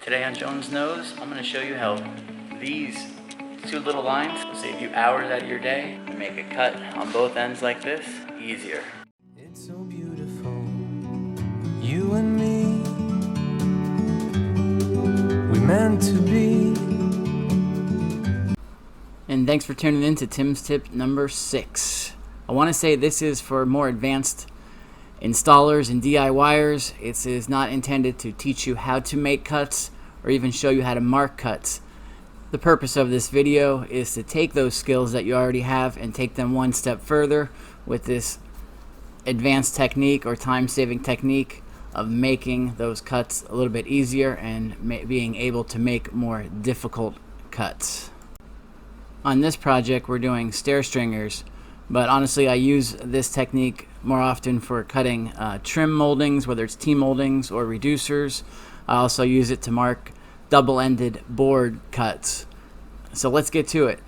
Today on Jones Knows, I'm going to show you how these two little lines will save you hours out of your day and make a cut on both ends like this easier. It's so beautiful, you and me, we meant to be. And thanks for tuning in to Tim's tip number 6. I want to say this is for more advanced installers and DIYers. It is not intended to teach you how to make cuts or even show you how to mark cuts. The purpose of this video is to take those skills that you already have and take them one step further with this advanced technique or time-saving technique of making those cuts a little bit easier and being able to make more difficult cuts. On this project we're doing stair stringers, but honestly I use this technique more often for cutting trim moldings, whether it's T-moldings or reducers. I also use it to mark double-ended board cuts. So let's get to it.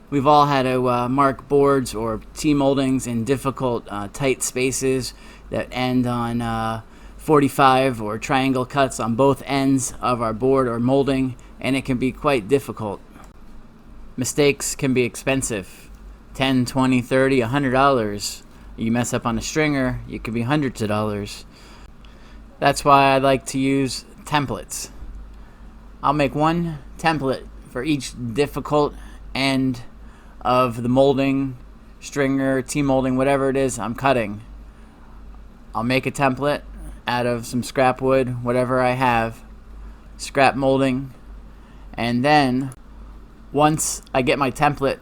We've all had to mark boards or T-moldings in difficult tight spaces that end on 45 or triangle cuts on both ends of our board or molding, and it can be quite difficult. Mistakes can be expensive. $10, $20, $30, $100. You mess up on a stringer, it could be hundreds of dollars. That's why I like to use templates. I'll make one template for each difficult end of the molding, stringer, T-molding, whatever it is I'm cutting. I'll make a template out of some scrap wood, whatever I have, scrap molding, and then once I get my template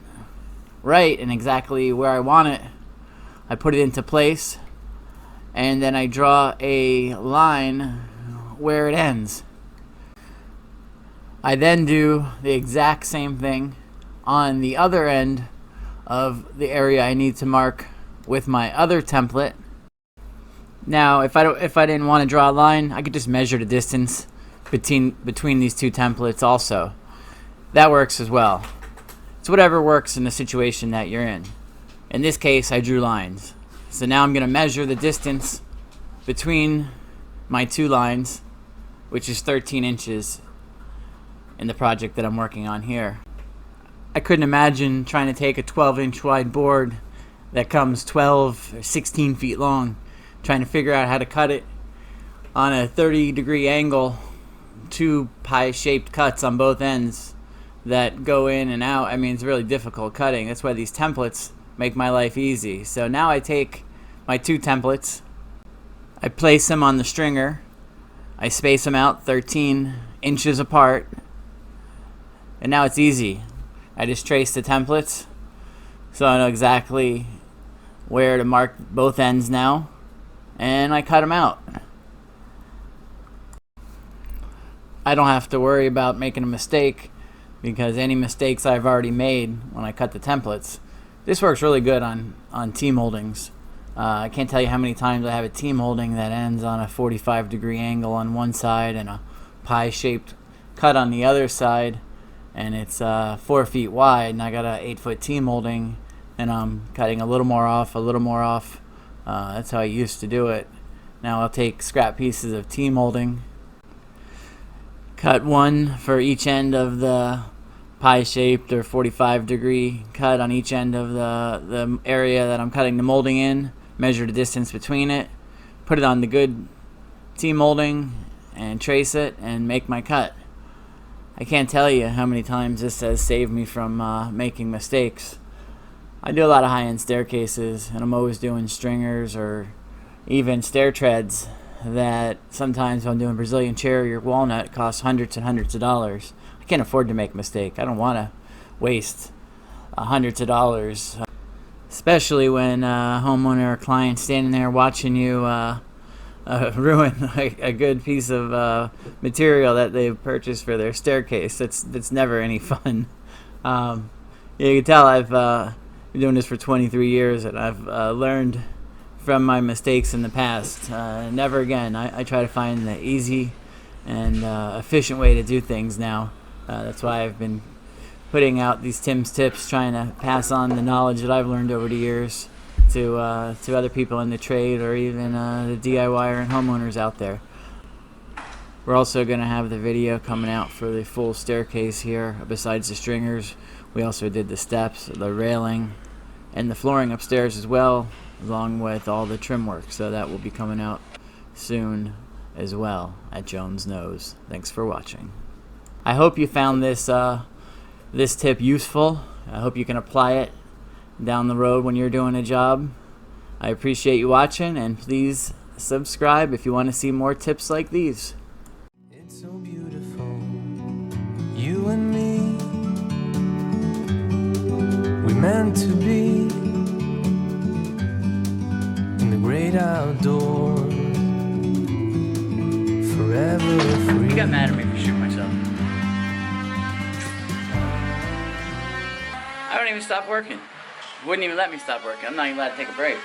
right and exactly where I want it, I put it into place, and then I draw a line where it ends. I then do the exact same thing on the other end of the area I need to mark with my other template. Now, if I didn't want to draw a line, I could just measure the distance between these two templates also. That works as well. It's whatever works in the situation that you're in. In this case, I drew lines. So now I'm going to measure the distance between my two lines, which is 13 inches in the project that I'm working on here. I couldn't imagine trying to take a 12-inch wide board that comes 12 or 16 feet long, trying to figure out how to cut it on a 30-degree angle, two pie-shaped cuts on both ends that go in and out. I mean, it's really difficult cutting. That's why these templates make my life easy. So now I take my two templates, I place them on the stringer, I space them out 13 inches apart, and now it's easy. I just trace the templates so I know exactly where to mark both ends now, and I cut them out. I don't have to worry about making a mistake because any mistakes I've already made when I cut the templates. This works really good on T-moldings. I can't tell you how many times I have a T-molding that ends on a 45-degree angle on one side and a pie-shaped cut on the other side, and it's 4 feet wide, and I got a 8-foot T-molding, and I'm cutting a little more off. That's how I used to do it. Now I'll take scrap pieces of T-molding, cut one for each end of the pie-shaped or 45-degree cut on each end of the area that I'm cutting the molding in, measure the distance between it, put it on the good T-molding, and trace it and make my cut. I can't tell you how many times this has saved me from making mistakes. I do a lot of high-end staircases, and I'm always doing stringers or even stair treads that sometimes when I'm doing Brazilian cherry or walnut costs hundreds and hundreds of dollars. I can't afford to make a mistake. I don't want to waste hundreds of dollars, especially when a homeowner or client standing there watching you ruin a good piece of material that they've purchased for their staircase. That's never any fun. You can tell I've been doing this for 23 years, and I've learned from my mistakes in the past. Never again. I try to find the easy and efficient way to do things now. That's why I've been putting out these Tim's tips, trying to pass on the knowledge that I've learned over the years to other people in the trade or even the DIYer and homeowners out there. We're also going to have the video coming out for the full staircase here. Besides the stringers, we also did the steps, the railing, and the flooring upstairs as well, along with all the trim work. So that will be coming out soon as well at Jones Knows. Thanks for watching. I hope you found this tip useful. I hope you can apply it down the road when you're doing a job. I appreciate you watching, and please subscribe if you want to see more tips like these. It's so beautiful, you and me. We meant to be in the great outdoors, forever free. You got mad at me for shooting myself. I don't even stop working. Wouldn't even let me stop working. I'm not even allowed to take a break.